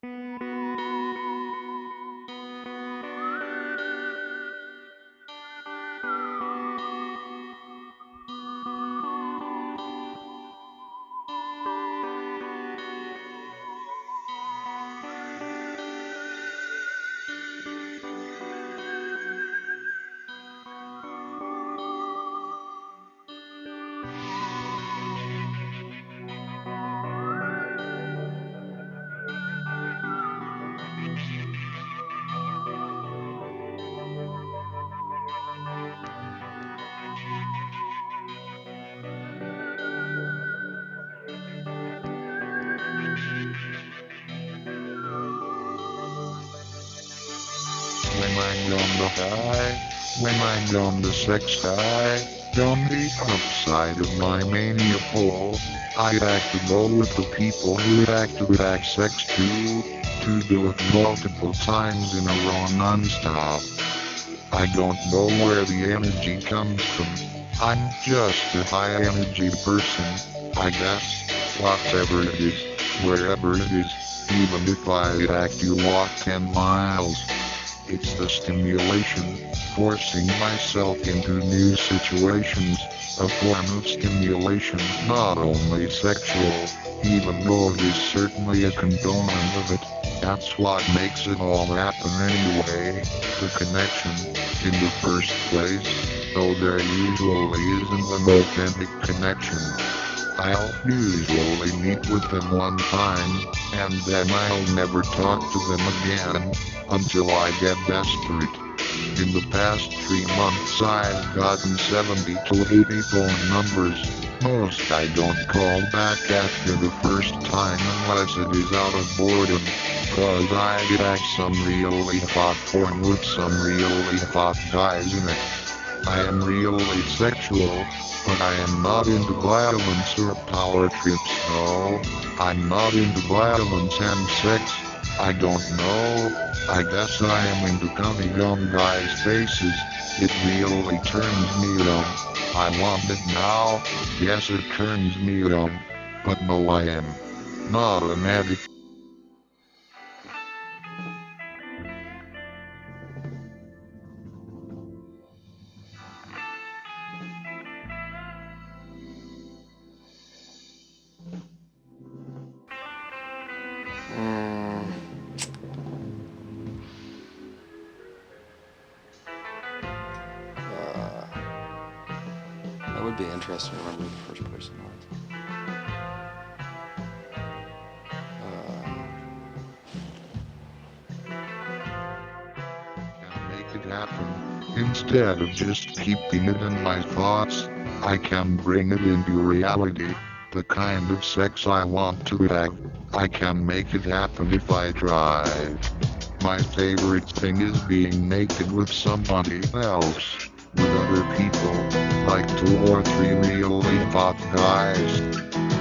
When I'm on the high, when I'm on the sex high, on the upside of my mania pole, I act to go with the people who act to act sex to do it multiple times in a row non-stop. I don't know where the energy comes from. I'm just a high energy person, I guess. Whatever it is, wherever it is, even if I act to walk 10 miles. It's the stimulation, forcing myself into new situations, a form of stimulation, not only sexual, even though it is certainly a component of it. That's what makes it all happen anyway, the connection, in the first place, though there usually isn't an authentic connection. I'll usually meet with them one time, and then I'll never talk to them again, until I get desperate. In the past 3 months I've gotten 70 to 80 phone numbers. Most I don't call back after the first time unless it is out of boredom, cause I get some really hot porn with some really hot guys in it. I am really sexual, but I am not into violence or power trips, no. I'm not into violence and sex. I don't know. I guess I am into coming on guys' faces. It really turns me on. I want it now. Yes, it turns me on. But no, I am not an addict. Mm, uh, that would be interesting to remember who the first person was. Can make it happen. Instead of just keeping it in my thoughts, I can bring it into reality. The kind of sex I want to have, I can make it happen if I try. My favorite thing is being naked with somebody else, with other people, like 2 or 3 really hot guys.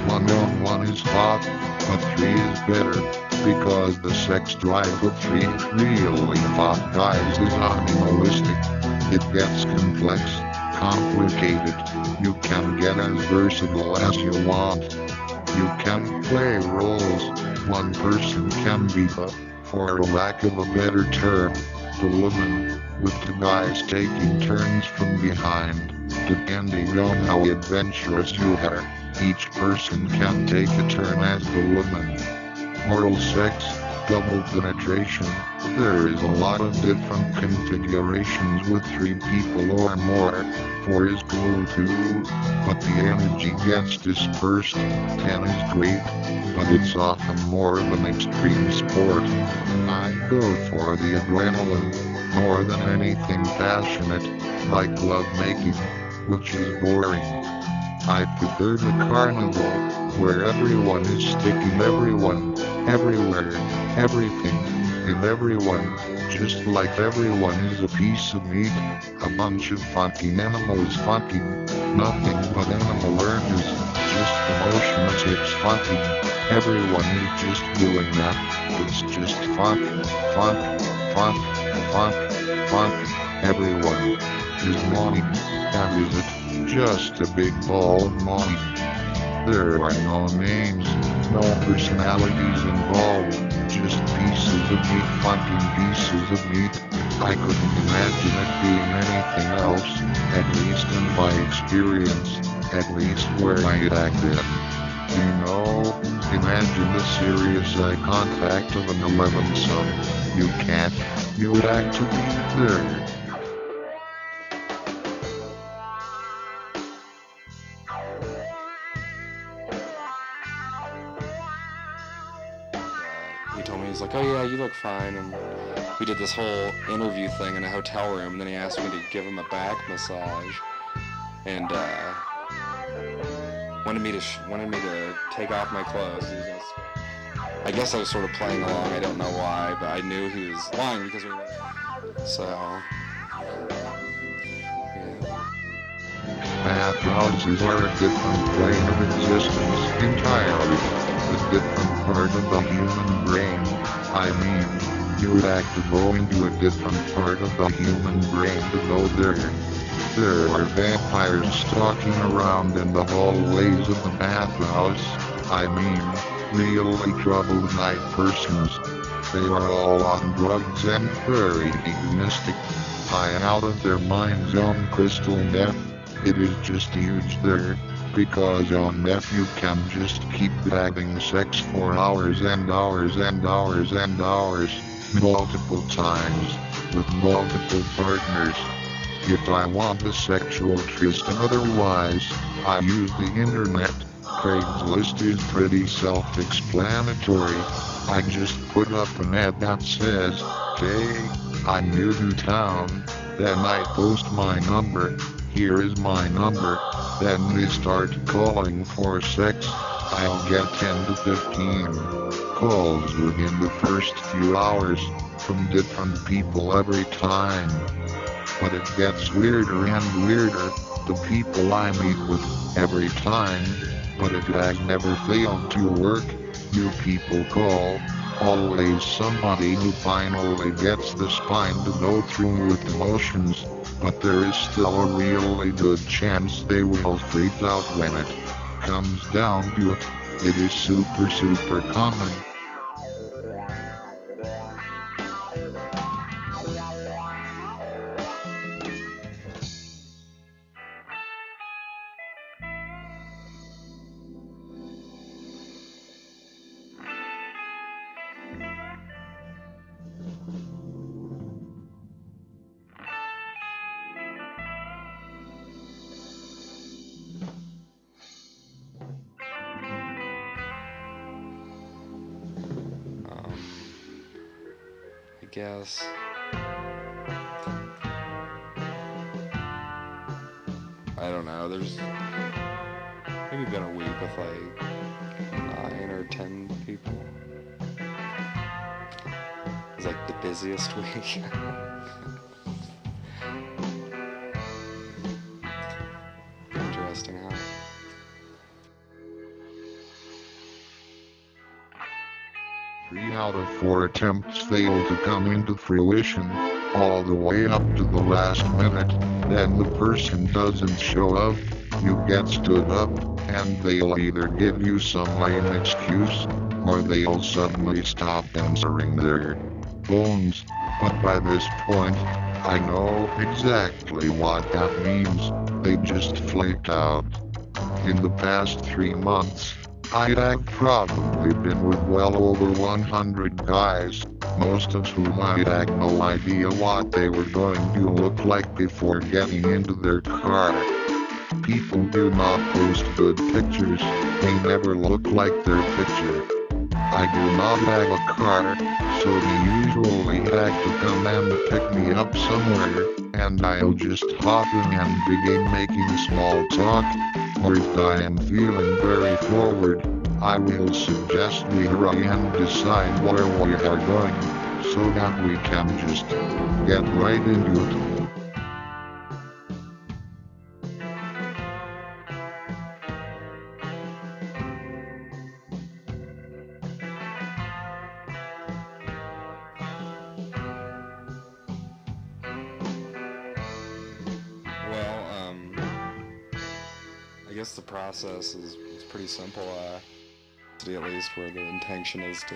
One-on-one is hot, but 3 is better, because the sex drive with 3 really hot guys is animalistic. It gets complex, complicated. You can get as versatile as you want. You can play roles. One person can be the, for lack of a better term, the woman, with the guys taking turns from behind. Depending on how adventurous you are, each person can take a turn as the woman. Oral sex, double penetration. There is a lot of different configurations with 3 people or more. 4 is cool too, but the energy gets dispersed. 10 is great, but it's often more of an extreme sport. I go for the adrenaline, more than anything passionate, like lovemaking, which is boring. I prefer the carnival, where everyone is sticking everyone, everywhere, everything, in everyone, just like everyone is a piece of meat, a bunch of fucking animals fucking, nothing but animal urges, just emotionless it's fucking, everyone is just doing that, it's just fuck, fuck, fuck, fuck, fuck, everyone is moaning, and is it? Just a big ball of money. There are no names, no personalities involved, just pieces of meat fucking pieces of meat. I couldn't imagine it being anything else, at least in my experience, at least where I acted. You know, imagine the serious eye contact of an 11 son. You can't, you act to be there. He told me, he's like, oh yeah, you look fine, and we did this whole interview thing in a hotel room, and then he asked me to give him a back massage, and wanted me to take off my clothes. He was gonna I guess I was sort of playing along, I don't know why, but I knew he was lying because we went. So, yeah. Bathhouses are a different plane of existence entirely. A different part of the human brain. I mean, you would have to go into a different part of the human brain to go there. There are vampires stalking around in the hallways of the bathhouse. I mean, really troubled night persons. They are all on drugs and very hedonistic, high out of their minds on crystal meth. It is just huge there, because on meth you can just keep having sex for hours and hours and hours and hours, multiple times, with multiple partners. If I want a sexual tryst and otherwise, I use the internet. Craigslist is pretty self-explanatory. I just put up an ad that says, hey, I'm new to town. Then I post my number. Here is my number. Then they start calling for sex. I'll get 10 to 15 calls within the first few hours from different people every time. But it gets weirder and weirder, the people I meet with every time, but it has never failed to work. New people call, always somebody who finally gets the spine to go through with the motions, but there is still a really good chance they will freak out when it comes down to it. It is super common. I guess. I don't know, there's maybe been a week with like 9 or 10 people. It was like the busiest week. Interesting, huh? Three out of 4 attempts fail to come into fruition, all the way up to the last minute. Then the person doesn't show up, you get stood up, and they'll either give you some lame excuse, or they'll suddenly stop answering their phones. But by this point, I know exactly what that means. They just flaked out. In the past 3 months, I've probably been with well over 100 guys, most of whom I had no idea what they were going to look like before getting into their car. People do not post good pictures, they never look like their picture. I do not have a car, so they usually have to come and pick me up somewhere, and I'll just hop in and begin making small talk. Or if I am feeling very forward, I will suggest we hurry and decide where we are going, so that we can just get right into it. I guess the process is pretty simple, at least where the intention is to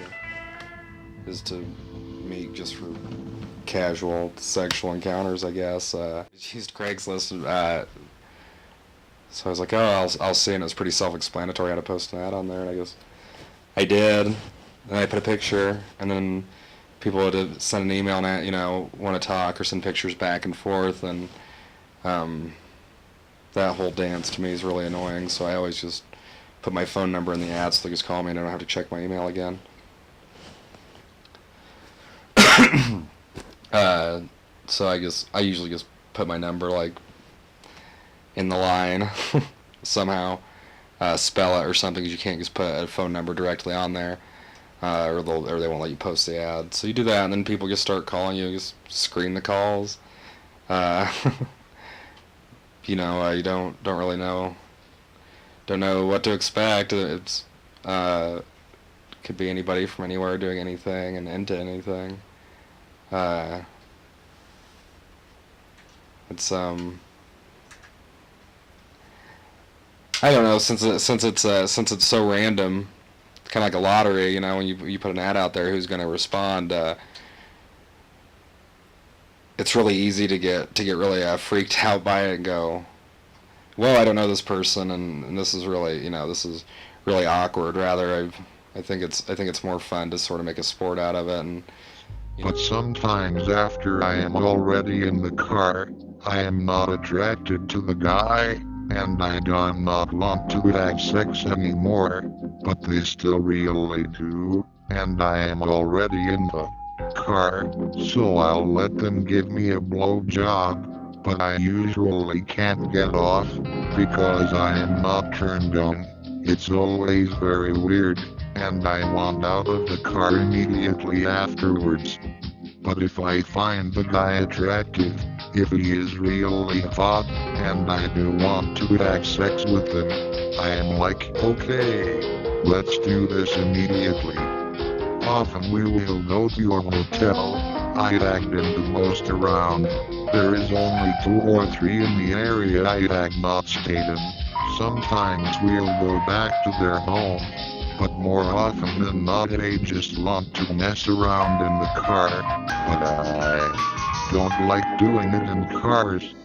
is to meet just for casual sexual encounters, I guess. Used Craigslist, so I was like, oh, I'll see, and it was pretty self-explanatory how to post an ad on there, and I guess I did. And I put a picture, and then people would send an email and, want to talk or send pictures back and forth, and that whole dance to me is really annoying, so I always just put my phone number in the ad so they just call me and I don't have to check my email again. So I guess I usually just put my number like in the line somehow, spell it or something, because you can't just put a phone number directly on there, or they won't let you post the ad. So you do that, and then people just start calling you. Just screen the calls. You don't really know. Don't know what to expect. It's could be anybody from anywhere doing anything and into anything. It's I don't know, since it's so random, it's kind of like a lottery, when you put an ad out there, who's going to respond? It's really easy to get really freaked out by it and go, well, I don't know this person, and this is really this is really awkward. Rather, I think it's more fun to sort of make a sport out of it. And but sometimes after I am already in the car, I am not attracted to the guy, and I do not want to have sex anymore, but they still really do, and I am already in the car, so I'll let them give me a blowjob, but I usually can't get off, because I am not turned on. It's always very weird, and I want out of the car immediately afterwards. But if I find the guy attractive, if he is really hot, and I do want to have sex with him, I am like, okay, let's do this immediately. Often we will go to your hotel. I'd act in the most around. There is only 2 or 3 in the area I'd act not stayed in. Sometimes we'll go back to their home, but more often than not I just want to mess around in the car, but I don't like doing it in cars.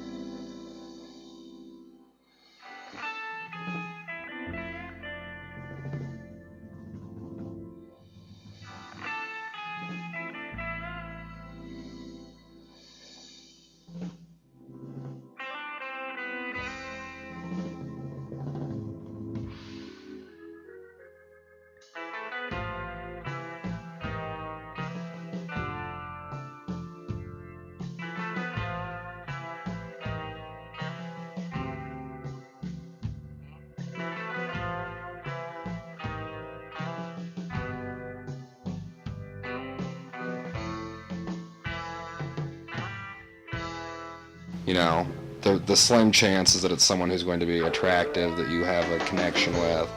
The slim chance is that it's someone who's going to be attractive, that you have a connection with,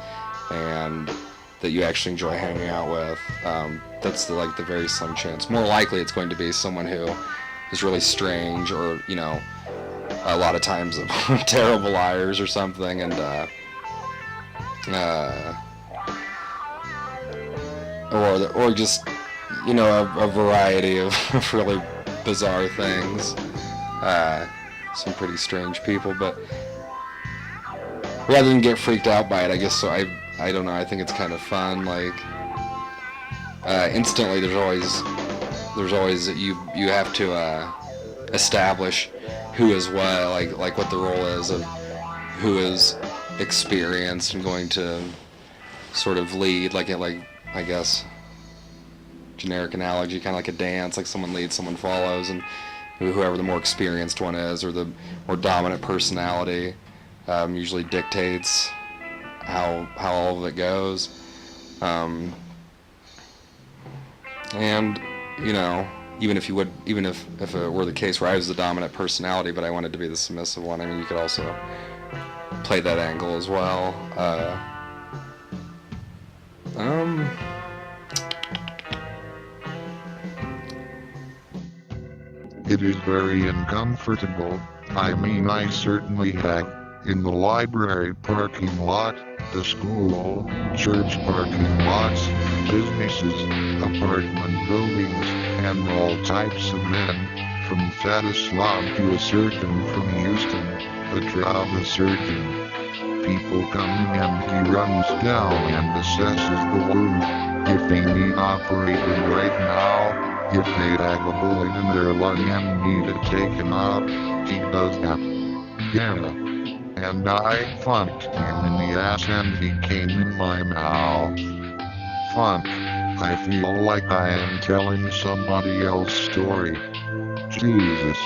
and that you actually enjoy hanging out with. That's the very slim chance. More likely it's going to be someone who is really strange, or, a lot of times terrible liars or something, and or just, a variety of really bizarre things. Some pretty strange people, but rather than get freaked out by it, I guess, so I don't know, I think it's kind of fun. Instantly there's always you have to establish who is what, like what the role is of who is experienced and going to sort of lead, like I guess generic analogy, kind of like a dance, like someone leads, someone follows, and whoever the more experienced one is, or the more dominant personality, usually dictates how all of it goes. And even if it were the case where I was the dominant personality, but I wanted to be the submissive one, I mean, you could also play that angle as well. It is very uncomfortable. I mean, I certainly have in the library parking lot, the school, church parking lots, businesses, apartment buildings, and all types of men, from fattest slob to a surgeon from Houston, a trauma surgeon. People coming and he runs down and assesses the wound. If they need operated right now, if they have a bullet in their lung and need it taken out, he does that. Yeah. And I funked him in the ass and he came in my mouth. Funk. I feel like I am telling somebody else's story. Jesus.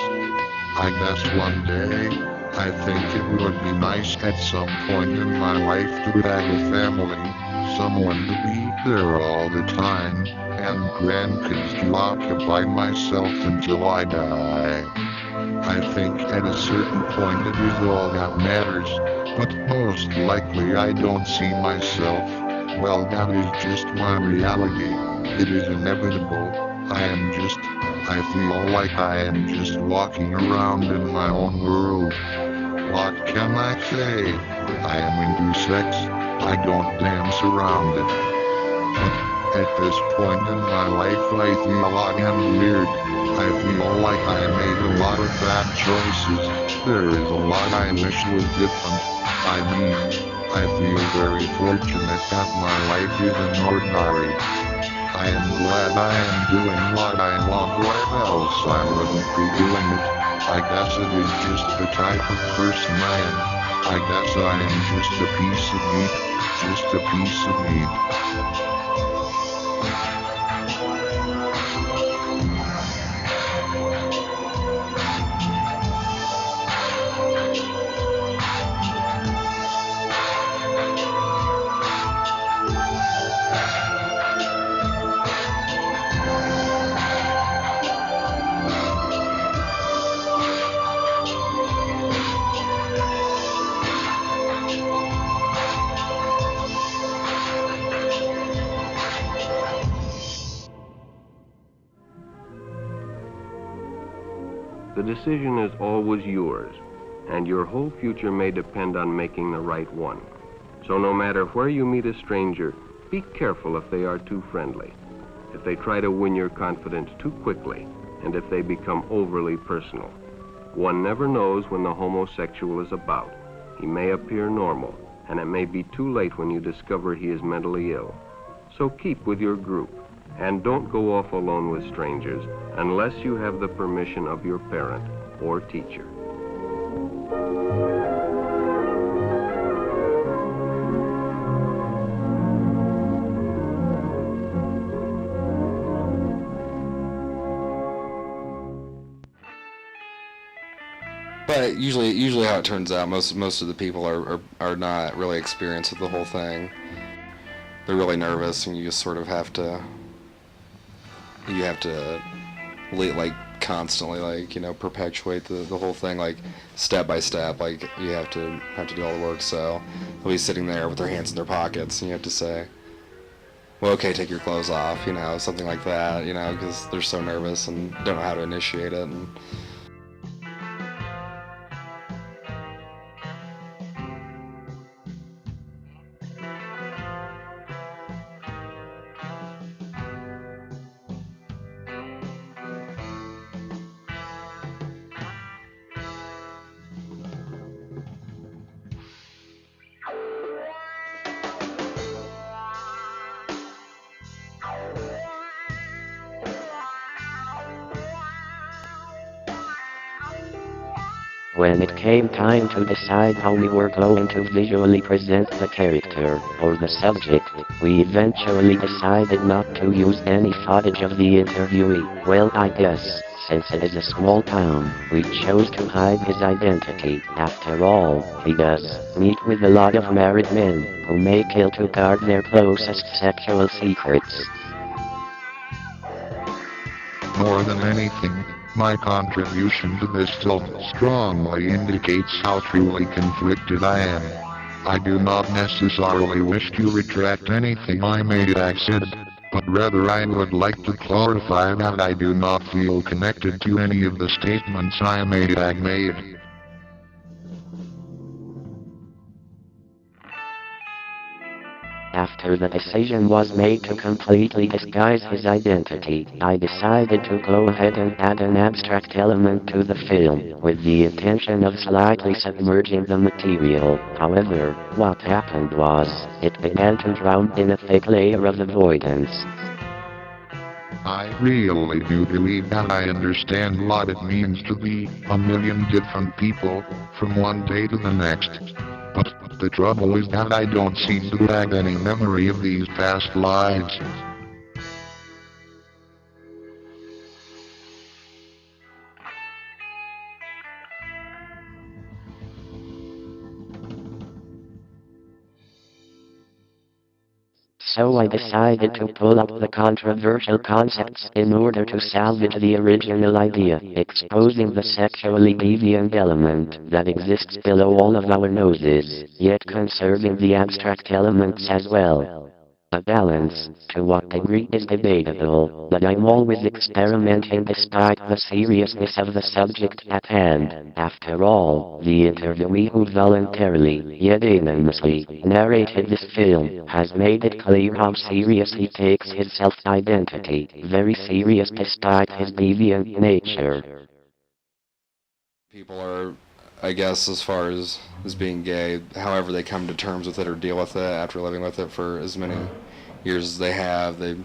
I guess one day, I think it would be nice at some point in my life to have a family, someone to be there all the time, and grandkids to occupy myself until I die. I think at a certain point it is all that matters, but most likely I don't see myself. Well, that is just my reality. It is inevitable. I feel like I am just walking around in my own world. What can I say? I am into sex. I don't dance around it. But at this point in my life I feel I am weird. I feel like I made a lot of bad choices. There is a lot I wish was different. I mean, I feel very fortunate that my life isn't ordinary. I am glad I am doing what I want, or else I wouldn't be doing it. I guess it is just the type of person I am. I guess I am just a piece of meat. Just a piece of meat. The decision is always yours, and your whole future may depend on making the right one. So no matter where you meet a stranger, be careful if they are too friendly, if they try to win your confidence too quickly, and if they become overly personal. One never knows when the homosexual is about. He may appear normal, and it may be too late when you discover he is mentally ill. So keep with your group. And don't go off alone with strangers unless you have the permission of your parent or teacher. But usually how it turns out, most of the people are not really experienced with the whole thing. They're really nervous, and you just sort of have to like constantly, like, you know, perpetuate the whole thing, like step by step. Like you have to do all the work. So they'll be sitting there with their hands in their pockets, and you have to say, well, okay, take your clothes off, you know, something like that, you know, because they're so nervous and don't know how to initiate it. And When it came time to decide how we were going to visually present the character or the subject, we eventually decided not to use any footage of the interviewee. Well, I guess, since it is a small town, we chose to hide his identity. After all, he does meet with a lot of married men who may kill to guard their closest sexual secrets. More than anything, my contribution to this film strongly indicates how truly conflicted I am. I do not necessarily wish to retract anything I may have said, but rather I would like to clarify that I do not feel connected to any of the statements I may have made. After the decision was made to completely disguise his identity, I decided to go ahead and add an abstract element to the film, with the intention of slightly submerging the material. However, what happened was, it began to drown in a thick layer of avoidance. I really do believe that I understand what it means to be a million different people from one day to the next. But the trouble is that I don't seem to have any memory of these past lives. So I decided to pull up the controversial concepts in order to salvage the original idea, exposing the sexually deviant element that exists below all of our noses, yet conserving the abstract elements as well. A balance, to what degree is debatable, but I'm always experimenting despite the seriousness of the subject at hand. After all, the interviewee who voluntarily, yet anonymously, narrated this film, has made it clear how serious he takes his self-identity, very serious despite his deviant nature. People are, I guess, as far as being gay, however they come to terms with it or deal with it after living with it for as many years as they have, they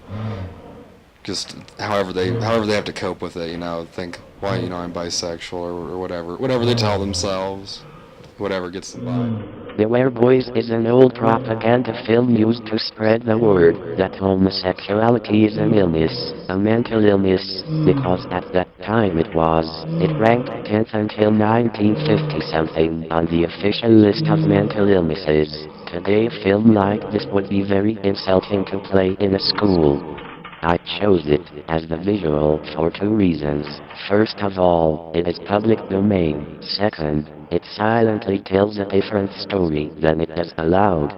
just however they have to cope with it, think, well, I'm bisexual or whatever they tell themselves, whatever gets them by. Beware Boys is an old propaganda film used to spread the word that homosexuality is an illness, a mental illness, because at that time it ranked 10th until 1950-something on the official list of mental illnesses. Today a film like this would be very insulting to play in a school. I chose it as the visual for two reasons. First of all, it is public domain. Second, it silently tells a different story than it does aloud.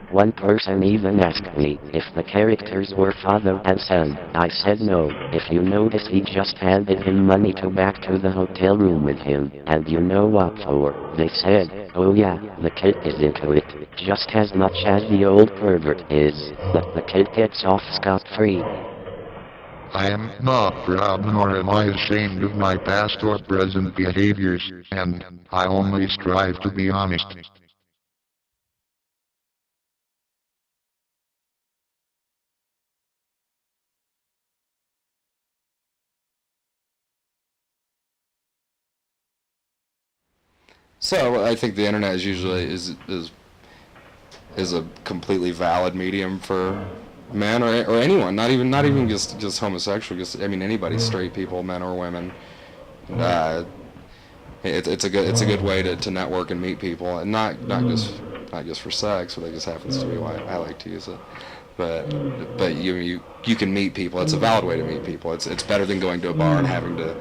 One person even asked me if the characters were father and son. I said no. If you notice, he just handed him money to back to the hotel room with him. And you know what for? They said, oh yeah, the kid is into it, just as much as the old pervert is, but the kid gets off scot-free. I am not proud nor am I ashamed of my past or present behaviors, and I only strive to be honest. So I think the internet is usually is a completely valid medium for men or anyone, not even just homosexual, just anybody, straight people, men or women. It's a good way to network and meet people, and not just for sex, but it just happens to be why I like to use it. But you can meet people. It's a valid way to meet people. It's better than going to a bar and having to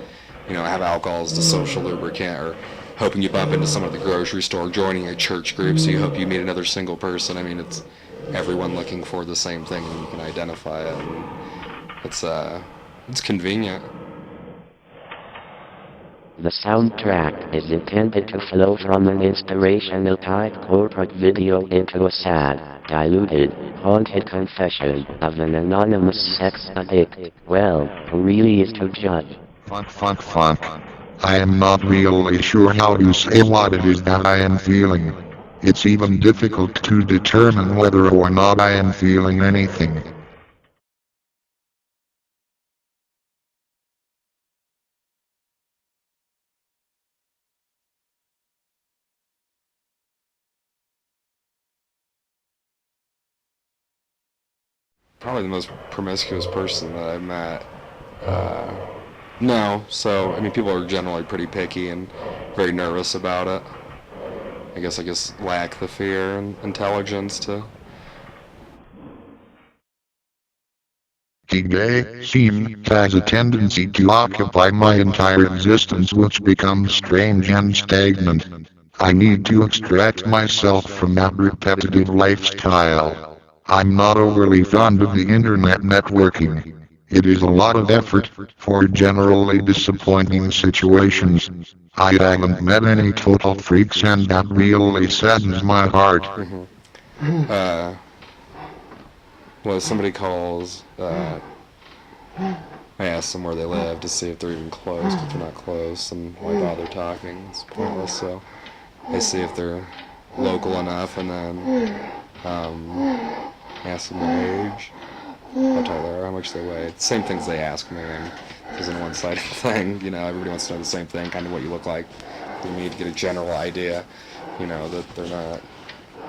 have alcohol as the social lubricant, or hoping you bump into someone at the grocery store, joining a church group so you hope you meet another single person. It's everyone looking for the same thing, and you can identify it. And it's convenient. The soundtrack is intended to flow from an inspirational type corporate video into a sad, diluted, haunted confession of an anonymous sex addict. Well, who really is to judge? Funk. I am not really sure how to say what it is that I am feeling. It's even difficult to determine whether or not I am feeling anything. Probably the most promiscuous person that I've met. No, so people are generally pretty picky and very nervous about it. I guess lack the fear and intelligence to. Gay seems has a tendency to occupy my entire existence, which becomes strange and stagnant. I need to extract myself from that repetitive lifestyle. I'm not overly fond of the internet networking. It is a lot of effort for generally disappointing situations. I haven't met any total freaks and that really saddens my heart. Well, somebody calls, I ask them where they live to see if they're even close. If they're not close, then why bother talking? It's pointless. So I see if they're local enough, and then ask them their age, how tall they are, how much they weigh. Same things they ask me, and it isn't a one-sided thing. You know, everybody wants to know the same thing, kind of what you look like. For me to get a general idea, you know, that they're not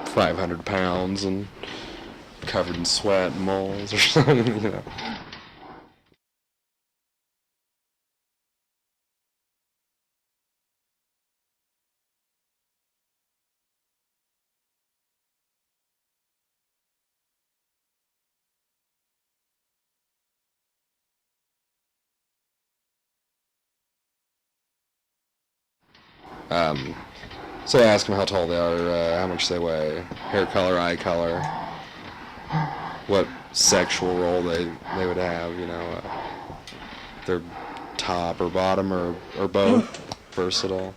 500 pounds and covered in sweat and moles or something, you know. So I ask them how tall they are, how much they weigh, hair color, eye color, what sexual role they would have, you know, their top or bottom or both, versatile.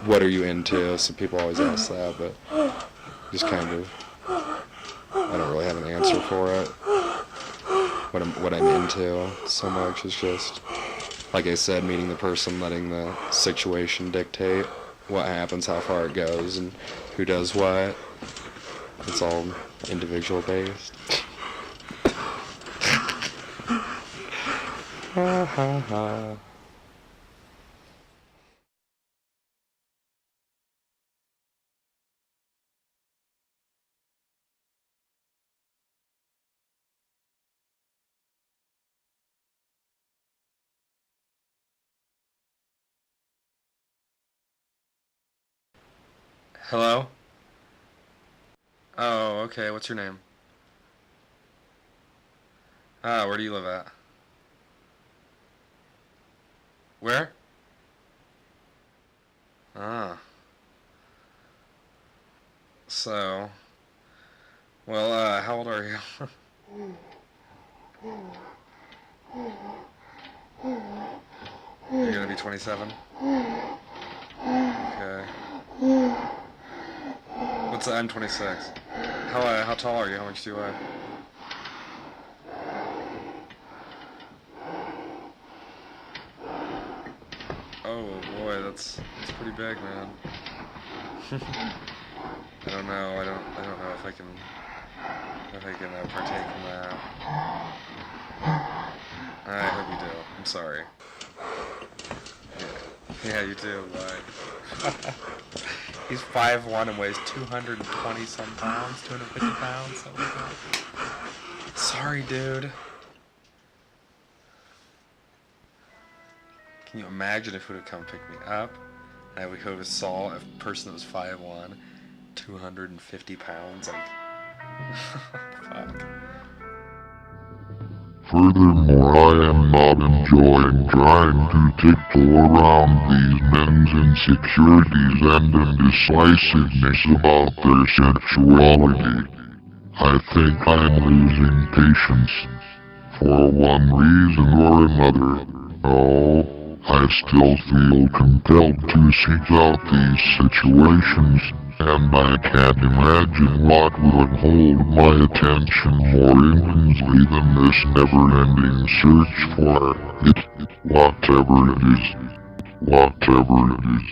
What are you into? Some people always ask that, but just kind of, I don't really have an answer for it. What I'm into so much is just, like I said, meeting the person, letting the situation dictate what happens, how far it goes, and who does what. It's all individual based. Ha ha ha. Hello? Oh, okay, what's your name? Ah, where do you live at? Where? Ah. So, well, how old are you? You're gonna be 27? Okay. I'm 26. How tall are you? How much do you weigh? Oh boy, that's pretty big, man. I don't know. I don't know if I can partake in that. I hope you do. I'm sorry. Yeah, you do. Bye. He's 5'1" and weighs 220 some pounds, 250 pounds, something like that. Sorry, dude. Can you imagine if he would have come pick me up and we could have saw a person that was 5'1", 250 pounds? Like, fuck. Furthermore, I am not enjoying trying to tiptoe around these men's insecurities and indecisiveness about their sexuality. I think I'm losing patience, for one reason or another. Oh, I still feel compelled to seek out these situations, and I can't imagine what would hold my attention more intensely than this never-ending search for it, whatever it is, whatever it is.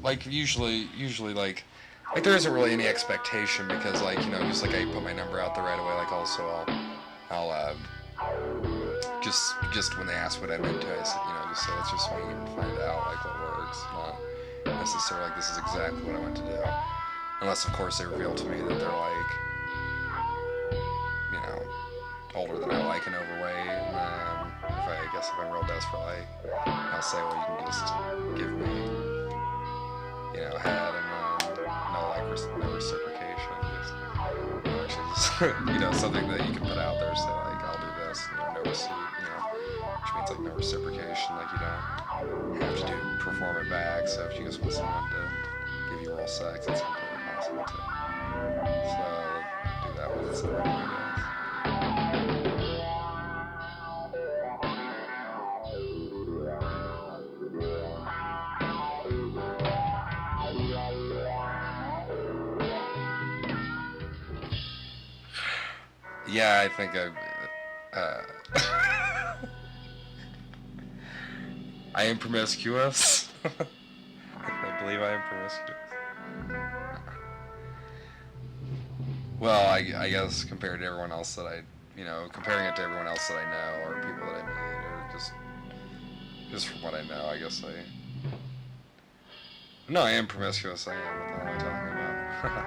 Like usually there isn't really any expectation because just like I put my number out there right away. Like also I'll just when they ask what I'm into, I said, just say let's just meet and find out like what works. Not necessarily like this is exactly what I want to do, unless of course they reveal to me that they're like older than I like and overweight. And then if I'm real desperate, I'll say, well, you can just give me head and no reciprocation. Just, something that you can put out there. Say like, I'll do this, no receipt, which means like no reciprocation. Like you don't have to perform it back. So if you just want someone to give you oral sex, it's completely possible too. So do that with somebody, I guess. Yeah, I think I am promiscuous. I believe I am promiscuous. Well, I guess compared to everyone else that comparing it to everyone else that I know, or people that I meet, or just from what I know, I guess no, I am promiscuous. I am. What the hell am I talking about?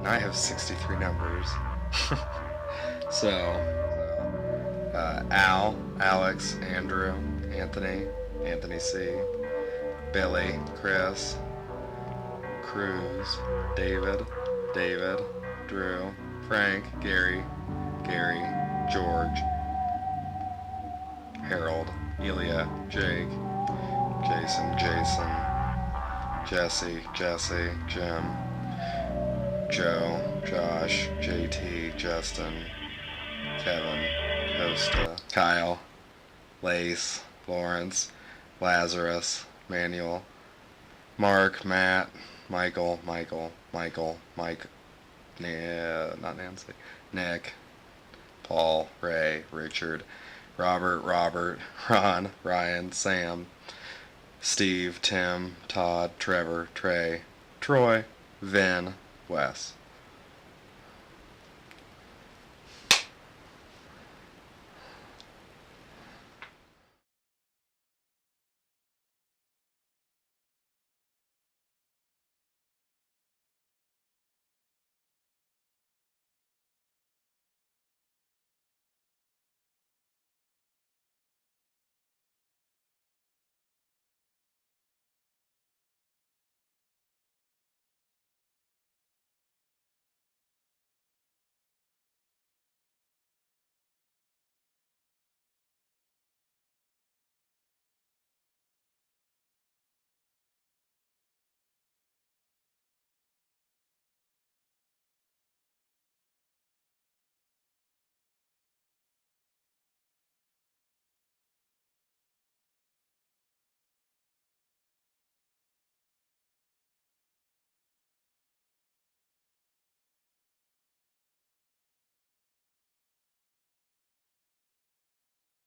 I have 63 numbers. So, Al, Alex, Andrew, Anthony, Anthony C, Billy, Chris, Cruz, David, Drew, Frank, Gary, George, Harold, Elia, Jake, Jason, Jesse, Jim, Joe, Josh, JT, Justin, Kevin, Costa, Kyle, Lace, Lawrence, Lazarus, Manuel, Mark, Matt, Michael, Mike, not Nancy, Nick, Paul, Ray, Richard, Robert, Ron, Ryan, Sam, Steve, Tim, Todd, Trevor, Trey, Troy, Vin, Wes.